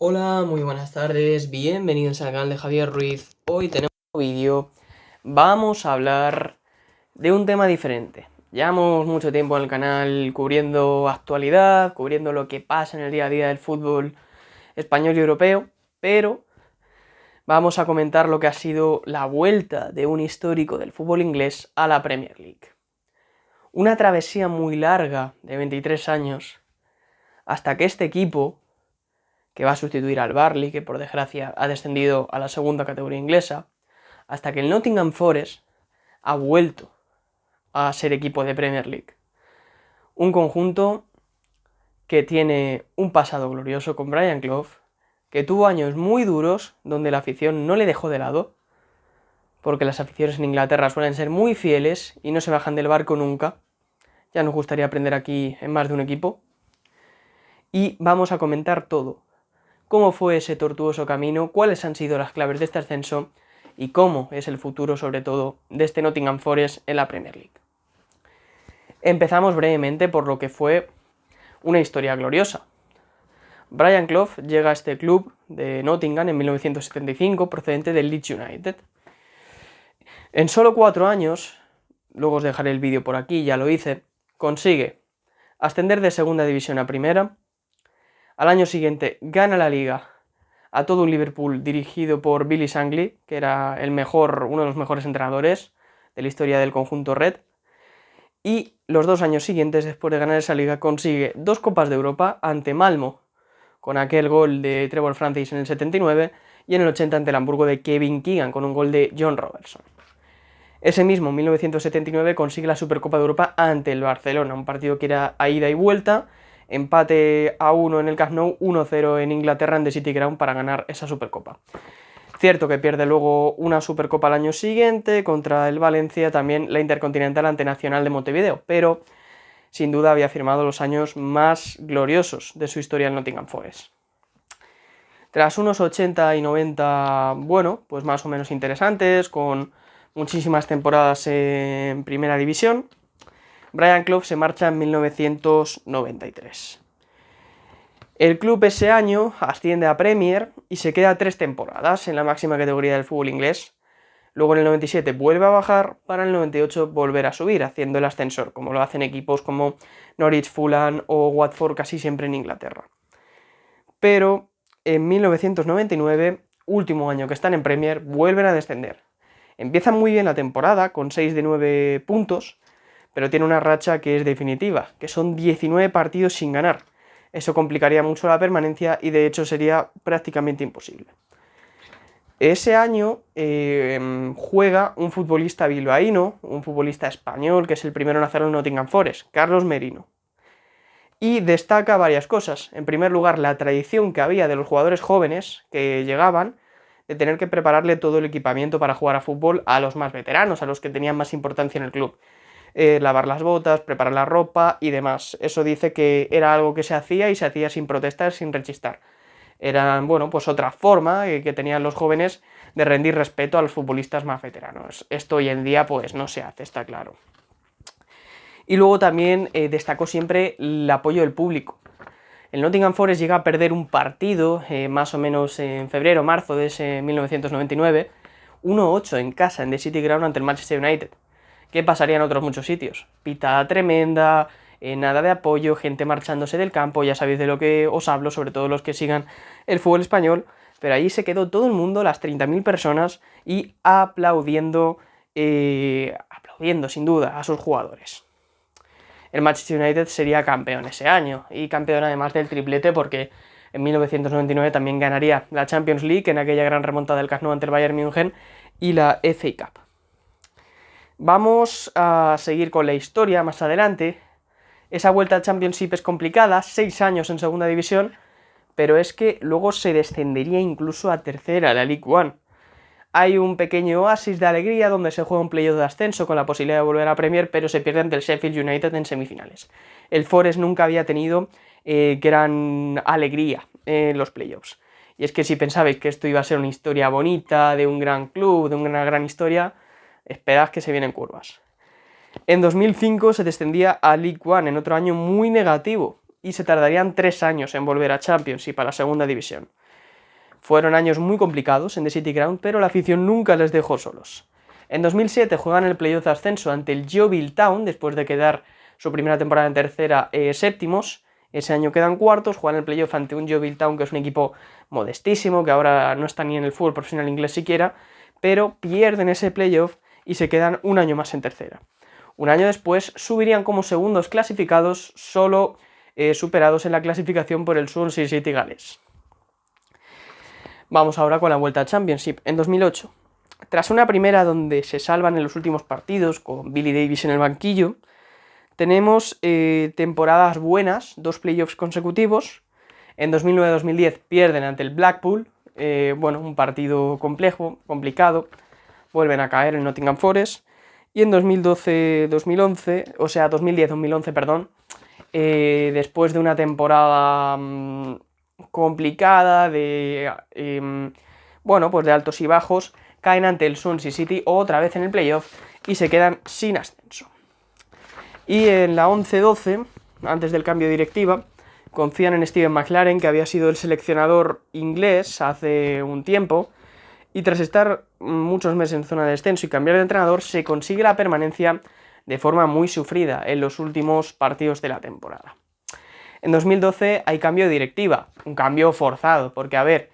Hola, muy buenas tardes, bienvenidos al canal de Javier Ruiz. Hoy tenemos un vídeo, vamos a hablar de un tema diferente. Llevamos mucho tiempo en el canal cubriendo actualidad, cubriendo lo que pasa en el día a día del fútbol español y europeo, pero vamos a comentar lo que ha sido la vuelta de un histórico del fútbol inglés a la Premier League. Una travesía muy larga de 23 años hasta que este equipo, que va a sustituir al Burnley, que por desgracia ha descendido a la segunda categoría inglesa, hasta que el Nottingham Forest ha vuelto a ser equipo de Premier League. Un conjunto que tiene un pasado glorioso con Brian Clough, que tuvo años muy duros donde la afición no le dejó de lado, porque las aficiones en Inglaterra suelen ser muy fieles y no se bajan del barco nunca. Ya nos gustaría aprender aquí en más de un equipo. Y vamos a comentar todo. Cómo fue ese tortuoso camino, cuáles han sido las claves de este ascenso y cómo es el futuro, sobre todo, de este Nottingham Forest en la Premier League. Empezamos brevemente por lo que fue una historia gloriosa. Brian Clough llega a este club de Nottingham en 1975, procedente del Leeds United. En solo 4 años, luego os dejaré el vídeo por aquí, ya lo hice, consigue ascender de segunda división a primera. Al año siguiente gana la liga a todo un Liverpool dirigido por Billy Shankly, que era uno de los mejores entrenadores de la historia del conjunto Red. Y los 2 años siguientes, después de ganar esa liga, consigue 2 Copas de Europa ante Malmo, con aquel gol de Trevor Francis en el 79, y en el 80 ante el Hamburgo de Kevin Keegan, con un gol de John Robertson. Ese mismo, en 1979, consigue la Supercopa de Europa ante el Barcelona, un partido que era a ida y vuelta, empate a 1 en el Camp Nou, 1-0 en Inglaterra en The City Ground para ganar esa Supercopa. Cierto que pierde luego una Supercopa al año siguiente contra el Valencia, también la Intercontinental ante Nacional de Montevideo, pero sin duda había firmado los años más gloriosos de su historia en Nottingham Forest. Tras unos 80 y 90, bueno, pues más o menos interesantes, con muchísimas temporadas en primera división, Brian Clough se marcha en 1993. El club ese año asciende a Premier y se queda 3 temporadas en la máxima categoría del fútbol inglés. Luego en el 97 vuelve a bajar para el 98 volver a subir, haciendo el ascensor, como lo hacen equipos como Norwich, Fulham o Watford casi siempre en Inglaterra. Pero en 1999, último año que están en Premier, vuelven a descender. Empiezan muy bien la temporada, con 6 de 9 puntos, pero tiene una racha que es definitiva, que son 19 partidos sin ganar. Eso complicaría mucho la permanencia y de hecho sería prácticamente imposible. Ese año juega un futbolista bilbaíno, un futbolista español, que es el primero en hacerlo en Nottingham Forest, Carlos Merino. Y destaca varias cosas. En primer lugar, la tradición que había de los jugadores jóvenes que llegaban, de tener que prepararle todo el equipamiento para jugar a fútbol a los más veteranos, a los que tenían más importancia en el club. Lavar las botas, preparar la ropa y demás. Eso dice que era algo que se hacía y se hacía sin protestar, sin rechistar. Era, bueno, pues otra forma que tenían los jóvenes de rendir respeto a los futbolistas más veteranos. Esto hoy en día pues no se hace, está claro. Y luego también destacó siempre el apoyo del público. El Nottingham Forest llega a perder un partido, más o menos en febrero o marzo de ese 1999, 1-8 en casa, en The City Ground ante el Manchester United. ¿Qué pasaría en otros muchos sitios? Pitada tremenda, nada de apoyo, gente marchándose del campo, ya sabéis de lo que os hablo, sobre todo los que sigan el fútbol español, pero allí se quedó todo el mundo, las 30.000 personas, y aplaudiendo sin duda a sus jugadores. El Manchester United sería campeón ese año, y campeón además del triplete porque en 1999 también ganaría la Champions League en aquella gran remontada del Camp Nou ante el Bayern München y la FA Cup. Vamos a seguir con la historia más adelante. Esa vuelta al Championship es complicada, 6 años en segunda división, pero es que luego se descendería incluso a tercera, la League One. Hay un pequeño oasis de alegría donde se juega un playoff de ascenso con la posibilidad de volver a Premier, pero se pierde ante el Sheffield United en semifinales. El Forest nunca había tenido gran alegría en los playoffs. Y es que si pensabais que esto iba a ser una historia bonita, de un gran club, de una gran historia, esperad que se vienen curvas. En 2005 se descendía a League One, en otro año muy negativo, y se tardarían 3 años en volver a Championship, a la segunda división. Fueron años muy complicados en The City Ground, pero la afición nunca les dejó solos. En 2007 juegan el playoff de ascenso ante el Yeovil Town, después de quedar su primera temporada en tercera séptimos. Ese año quedan cuartos, juegan el playoff ante un Yeovil Town que es un equipo modestísimo, que ahora no está ni en el fútbol profesional inglés siquiera, pero pierden ese playoff y se quedan un año más en tercera. Un año después subirían como segundos clasificados, solo superados en la clasificación por el Swansea City Gales. Vamos ahora con la vuelta a Championship. En 2008, tras una primera donde se salvan en los últimos partidos con Billy Davies en el banquillo, tenemos temporadas buenas, 2 playoffs consecutivos. En 2009-2010 pierden ante el Blackpool, un partido complejo, complicado, vuelven a caer en Nottingham Forest. Y en 2012-2011, o sea, 2010-2011, perdón, después de una temporada complicada, de altos y bajos, caen ante el Swansea City otra vez en el playoff y se quedan sin ascenso. Y en la 11-12, antes del cambio de directiva, confían en Steven McLaren, que había sido el seleccionador inglés hace un tiempo, y tras estar muchos meses en zona de descenso y cambiar de entrenador, se consigue la permanencia de forma muy sufrida en los últimos partidos de la temporada. En 2012 hay cambio de directiva, un cambio forzado, porque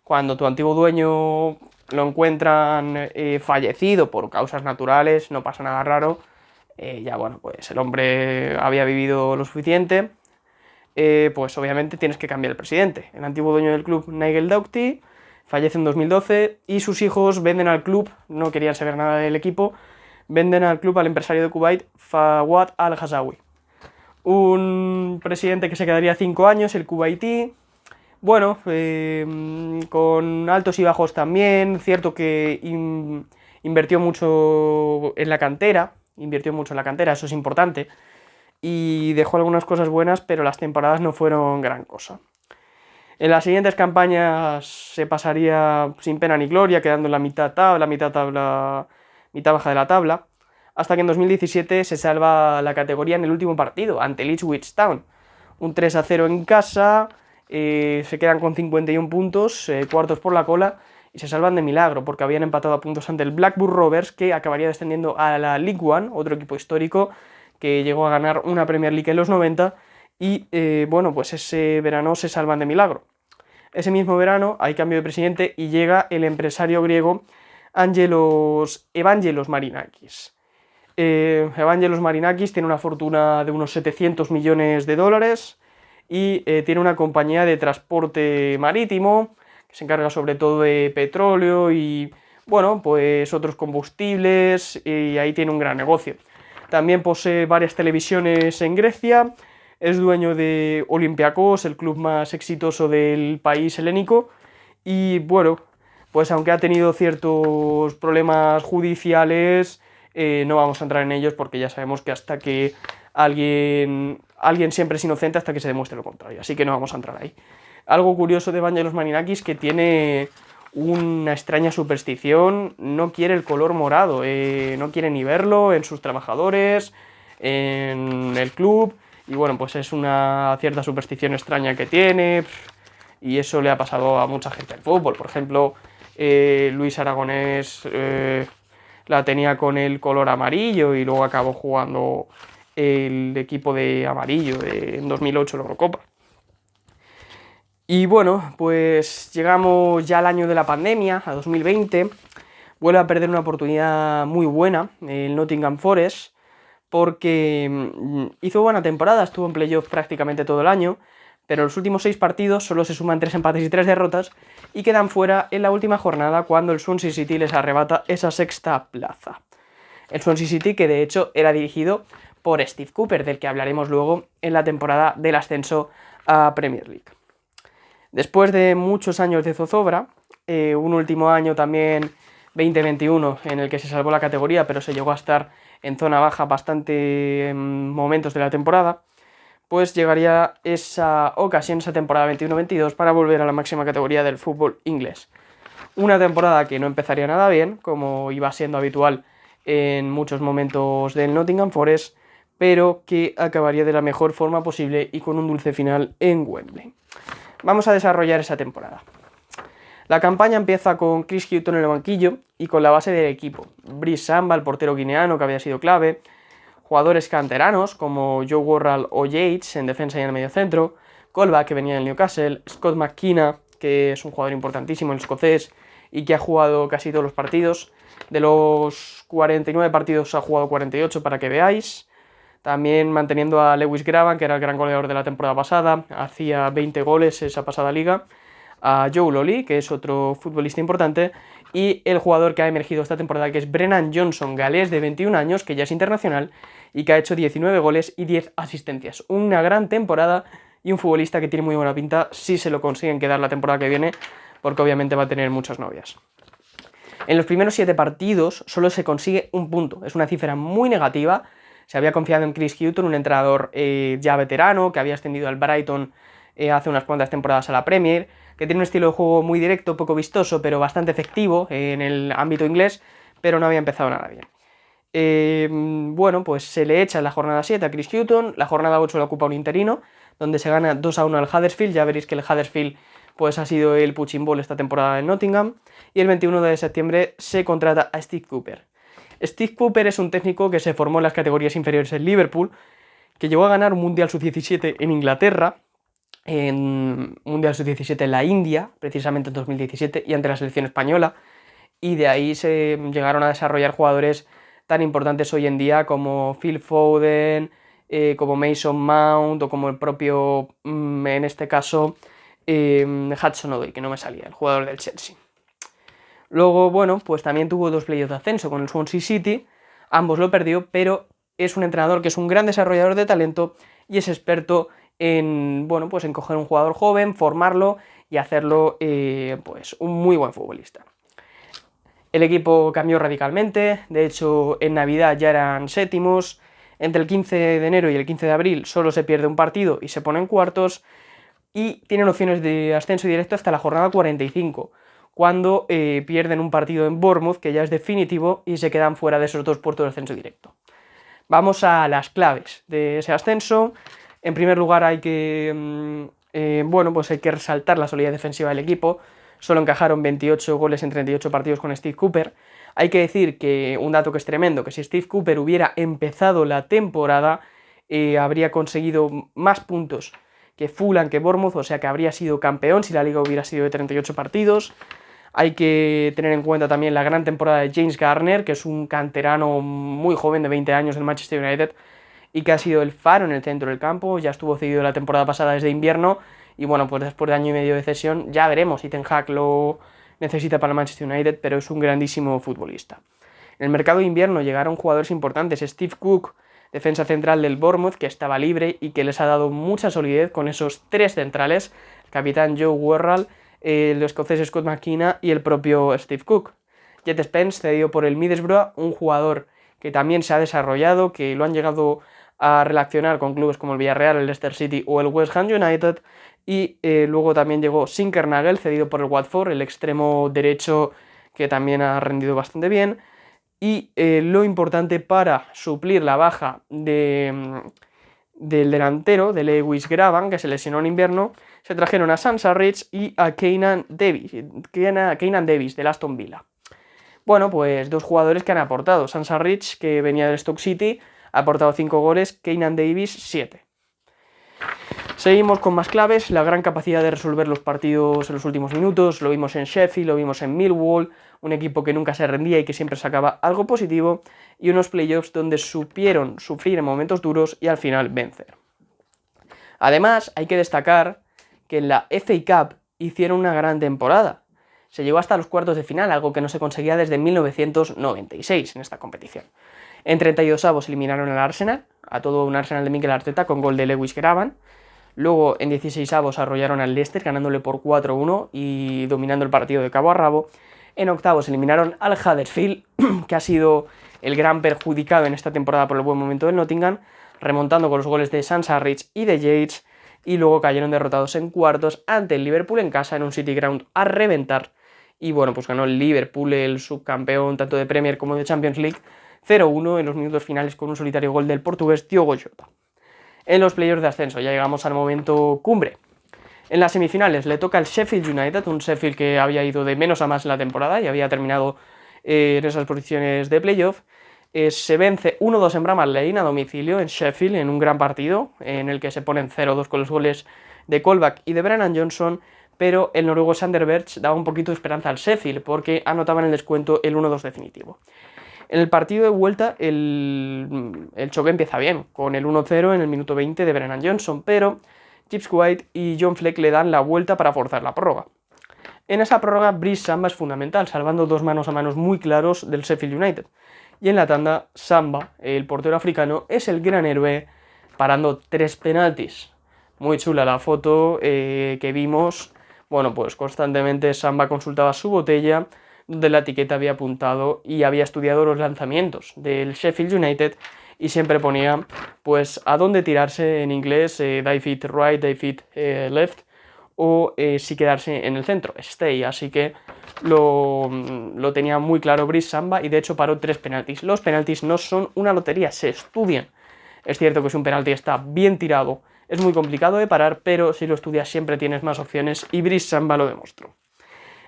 cuando tu antiguo dueño lo encuentran fallecido por causas naturales, no pasa nada raro, pues el hombre había vivido lo suficiente, pues obviamente tienes que cambiar el presidente. El antiguo dueño del club, Nigel Doughty, fallece en 2012 y sus hijos venden al club, no querían saber nada del equipo, venden al club al empresario de Kuwait, Fawad Al-Hazawi. Un presidente que se quedaría 5 años, el kuwaití, con altos y bajos también, cierto que invirtió mucho en la cantera, eso es importante, y dejó algunas cosas buenas, pero las temporadas no fueron gran cosa. En las siguientes campañas se pasaría sin pena ni gloria, quedando en la mitad baja de la tabla, hasta que en 2017 se salva la categoría en el último partido, ante el Ipswich Town. Un 3-0 en casa, se quedan con 51 puntos, cuartos por la cola, y se salvan de milagro, porque habían empatado a puntos ante el Blackburn Rovers, que acabaría descendiendo a la League One, otro equipo histórico, que llegó a ganar una Premier League en los 90, y ese verano se salvan de milagro. Ese mismo verano hay cambio de presidente y llega el empresario griego Evangelos Marinakis. Evangelos Marinakis tiene una fortuna de unos 700 millones de dólares y tiene una compañía de transporte marítimo que se encarga sobre todo de petróleo y otros combustibles, y ahí tiene un gran negocio. También posee varias televisiones en Grecia, es dueño de Olympiacos, el club más exitoso del país helénico, y aunque ha tenido ciertos problemas judiciales, no vamos a entrar en ellos porque ya sabemos que hasta que alguien siempre es inocente hasta que se demuestre lo contrario, así que no vamos a entrar ahí. Algo curioso de Evangelos Marinakis, que tiene una extraña superstición, no quiere el color morado, no quiere ni verlo en sus trabajadores, en el club, y es una cierta superstición extraña que tiene, y eso le ha pasado a mucha gente del fútbol. Por ejemplo, Luis Aragonés la tenía con el color amarillo y luego acabó jugando el equipo de amarillo en 2008 en la Eurocopa. Y llegamos ya al año de la pandemia, a 2020, vuelve a perder una oportunidad muy buena el Nottingham Forest, porque hizo buena temporada, estuvo en playoff prácticamente todo el año, pero en los últimos 6 partidos solo se suman 3 empates y 3 derrotas y quedan fuera en la última jornada cuando el Swansea City les arrebata esa 6ª plaza. El Swansea City, que de hecho era dirigido por Steve Cooper, del que hablaremos luego en la temporada del ascenso a Premier League. Después de muchos años de zozobra, un último año también 2021 en el que se salvó la categoría, pero se llegó a estar en zona baja bastante momentos de la temporada, pues llegaría esa ocasión, esa temporada 21-22, para volver a la máxima categoría del fútbol inglés. Una temporada que no empezaría nada bien, como iba siendo habitual en muchos momentos del Nottingham Forest, pero que acabaría de la mejor forma posible y con un dulce final en Wembley. Vamos a desarrollar esa temporada. La campaña empieza con Chris Hughton en el banquillo y con la base del equipo. Brice Samba, el portero guineano que había sido clave, jugadores canteranos como Joe Worrall o Yates en defensa y en el mediocentro, Colback que venía del Newcastle, Scott McKenna que es un jugador importantísimo, el escocés, y que ha jugado casi todos los partidos. De los 49 partidos ha jugado 48 para que veáis. También manteniendo a Lewis Graban, que era el gran goleador de la temporada pasada, hacía 20 goles esa pasada liga. A Joe Lolly, que es otro futbolista importante, y el jugador que ha emergido esta temporada, que es Brennan Johnson, galés de 21 años, que ya es internacional, y que ha hecho 19 goles y 10 asistencias. Una gran temporada y un futbolista que tiene muy buena pinta si se lo consiguen quedar la temporada que viene, porque obviamente va a tener muchas novias. En los primeros 7 partidos solo se consigue un punto, es una cifra muy negativa. Se había confiado en Chris Hughton, un entrenador ya veterano, que había ascendido al Brighton hace unas cuantas temporadas a la Premier, que tiene un estilo de juego muy directo, poco vistoso, pero bastante efectivo en el ámbito inglés, pero no había empezado nada bien. Bueno, pues se le echa en la jornada 7 a Chris Hughton, la jornada 8 la ocupa un interino, donde se gana 2-1 al Huddersfield. Ya veréis que el Huddersfield pues ha sido el punching ball esta temporada en Nottingham, y el 21 de septiembre se contrata a Steve Cooper. Steve Cooper es un técnico que se formó en las categorías inferiores en Liverpool, que llegó a ganar un Mundial Sub-17 en Inglaterra, en Mundial Sub-17 en la India, precisamente en 2017, y ante la selección española, y de ahí se llegaron a desarrollar jugadores tan importantes hoy en día como Phil Foden, como Mason Mount, o como el propio, en este caso, Hudson-Odoi, que no me salía, el jugador del Chelsea. Luego, bueno, pues también tuvo 2 playoffs de ascenso con el Swansea City, ambos lo perdió, pero es un entrenador que es un gran desarrollador de talento y es experto en, bueno, pues en coger un jugador joven, formarlo y hacerlo pues un muy buen futbolista. El equipo cambió radicalmente, de hecho en Navidad ya eran séptimos, entre el 15 de enero y el 15 de abril solo se pierde un partido y se pone en cuartos, y tienen opciones de ascenso directo hasta la jornada 45, cuando pierden un partido en Bournemouth, que ya es definitivo, y se quedan fuera de esos 2 puestos de ascenso directo. Vamos a las claves de ese ascenso. En primer lugar hay que, bueno, pues hay que resaltar la solidez defensiva del equipo. Solo encajaron 28 goles en 38 partidos con Steve Cooper. Hay que decir que un dato que es tremendo, que si Steve Cooper hubiera empezado la temporada, habría conseguido más puntos que Fulham, que Bournemouth, o sea que habría sido campeón si la liga hubiera sido de 38 partidos. Hay que tener en cuenta también la gran temporada de James Garner, que es un canterano muy joven de 20 años del Manchester United y que ha sido el faro en el centro del campo. Ya estuvo cedido la temporada pasada desde invierno y bueno, pues después de año y medio de cesión ya veremos si Ten Hag lo necesita para el Manchester United, pero es un grandísimo futbolista. En el mercado de invierno llegaron jugadores importantes. Steve Cook, defensa central del Bournemouth, que estaba libre y que les ha dado mucha solidez con esos 3 centrales, el capitán Joe Worrall, el escocés Scott McKenna y el propio Steve Cook. Jet Spence, cedido por el Middlesbrough, un jugador que también se ha desarrollado, que lo han llegado a relacionar con clubes como el Villarreal, el Leicester City o el West Ham United, y luego también llegó Sinkernagel, cedido por el Watford, el extremo derecho que también ha rendido bastante bien. Y lo importante para suplir la baja del delantero, de Lewis Graban, que se lesionó en invierno, se trajeron a Sansa Ridge y a Keinan Davis del Aston Villa. Bueno, pues 2 jugadores que han aportado. Sansa Ridge, que venía del Stoke City, ha aportado 5 goles, Keinan Davis 7. Seguimos con más claves, la gran capacidad de resolver los partidos en los últimos minutos. Lo vimos en Sheffield, lo vimos en Millwall, un equipo que nunca se rendía y que siempre sacaba algo positivo, y unos playoffs donde supieron sufrir en momentos duros y al final vencer. Además, hay que destacar que en la FA Cup hicieron una gran temporada. Se llegó hasta los cuartos de final, algo que no se conseguía desde 1996 en esta competición. En 32avos eliminaron al Arsenal, a todo un Arsenal de Mikel Arteta con gol de Lewis Graban. Luego en 16avos arrollaron al Leicester ganándole por 4-1 y dominando el partido de cabo a rabo. En octavos eliminaron al Huddersfield, que ha sido el gran perjudicado en esta temporada por el buen momento del Nottingham, remontando con los goles de Sansa Ridge y de Yates, y luego cayeron derrotados en cuartos ante el Liverpool en casa en un City Ground a reventar. Y bueno, pues ganó el Liverpool, el subcampeón tanto de Premier como de Champions League, 0-1 en los minutos finales con un solitario gol del portugués Diogo Jota. En los playoffs de ascenso ya llegamos al momento cumbre. En las semifinales le toca el Sheffield United, un Sheffield que había ido de menos a más en la temporada y había terminado en esas posiciones de playoff. Se vence 1-2 en Bramall Lane a domicilio en Sheffield en un gran partido en el que se ponen 0-2 con los goles de Colback y de Brennan Johnson, pero el noruego Sander Berge daba un poquito de esperanza al Sheffield porque anotaba en el descuento el 1-2 definitivo. En el partido de vuelta el choque empieza bien, con el 1-0 en el minuto 20 de Brennan Johnson, pero Gibbs White y John Fleck le dan la vuelta para forzar la prórroga. En esa prórroga, Brice Samba es fundamental, salvando 2 manos a manos muy claros del Sheffield United. Y en la tanda, Samba, el portero africano, es el gran héroe, parando 3 penaltis. Muy chula la foto que vimos. Bueno, pues constantemente Samba consultaba su botella, donde la etiqueta había apuntado y había estudiado los lanzamientos del Sheffield United y siempre ponía pues a dónde tirarse en inglés, dive it right, dive it left, o si quedarse en el centro, stay. Así que lo tenía muy claro Brice Samba y de hecho paró 3 penaltis. Los penaltis no son una lotería, se estudian. Es cierto que si un penalti está bien tirado es muy complicado de parar, pero si lo estudias siempre tienes más opciones y Brice Samba lo demostró.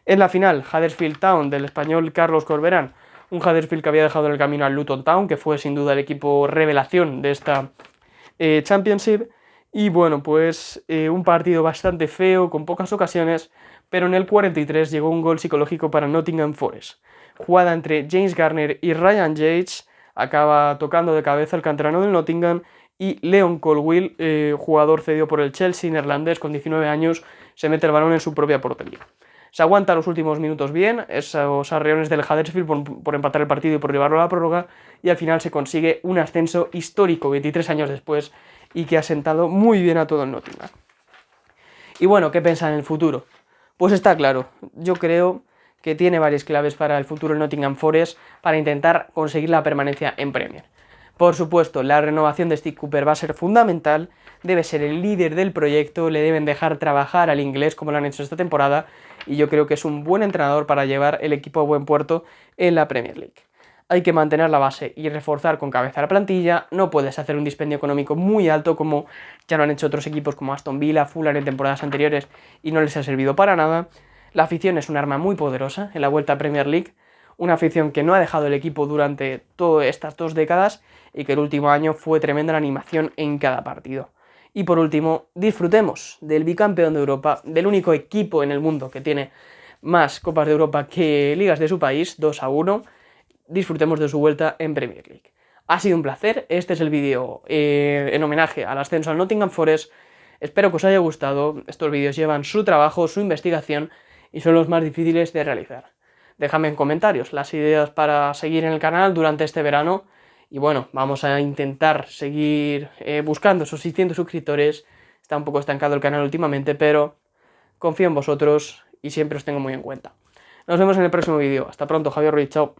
En la final, Huddersfield Town del español Carlos Corberán, un Huddersfield que había dejado en el camino al Luton Town, que fue sin duda el equipo revelación de esta Championship. Y bueno, pues un partido bastante feo, con pocas ocasiones, pero en el 43 llegó un gol psicológico para Nottingham Forest. Jugada entre James Garner y Ryan Yates, acaba tocando de cabeza el canterano del Nottingham, y Leon Colwill, jugador cedido por el Chelsea neerlandés con 19 años, se mete el balón en su propia portería. Se aguanta los últimos minutos bien, esos arreones del Huddersfield por empatar el partido y por llevarlo a la prórroga, y al final se consigue un ascenso histórico 23 años después y que ha sentado muy bien a todo el Nottingham. Y bueno, ¿qué piensa en el futuro? Pues está claro, yo creo que tiene varias claves para el futuro del Nottingham Forest para intentar conseguir la permanencia en Premier. Por supuesto, la renovación de Steve Cooper va a ser fundamental, debe ser el líder del proyecto, le deben dejar trabajar al inglés como lo han hecho esta temporada, y yo creo que es un buen entrenador para llevar el equipo a buen puerto en la Premier League. Hay que mantener la base y reforzar con cabeza la plantilla, no puedes hacer un dispendio económico muy alto como ya lo han hecho otros equipos como Aston Villa, Fulham en temporadas anteriores y no les ha servido para nada. La afición es un arma muy poderosa en la vuelta a Premier League, una afición que no ha dejado el equipo durante todas estas 2 décadas y que el último año fue tremenda la animación en cada partido. Y por último, disfrutemos del bicampeón de Europa, del único equipo en el mundo que tiene más Copas de Europa que ligas de su país, 2-1, disfrutemos de su vuelta en Premier League. Ha sido un placer, este es el vídeo en homenaje al ascenso al Nottingham Forest, espero que os haya gustado, estos vídeos llevan su trabajo, su investigación y son los más difíciles de realizar. Déjame en comentarios las ideas para seguir en el canal durante este verano. Y bueno, vamos a intentar seguir buscando esos 600 suscriptores. Está un poco estancado el canal últimamente, pero confío en vosotros y siempre os tengo muy en cuenta. Nos vemos en el próximo vídeo. Hasta pronto, Javier Ruiz. Chao.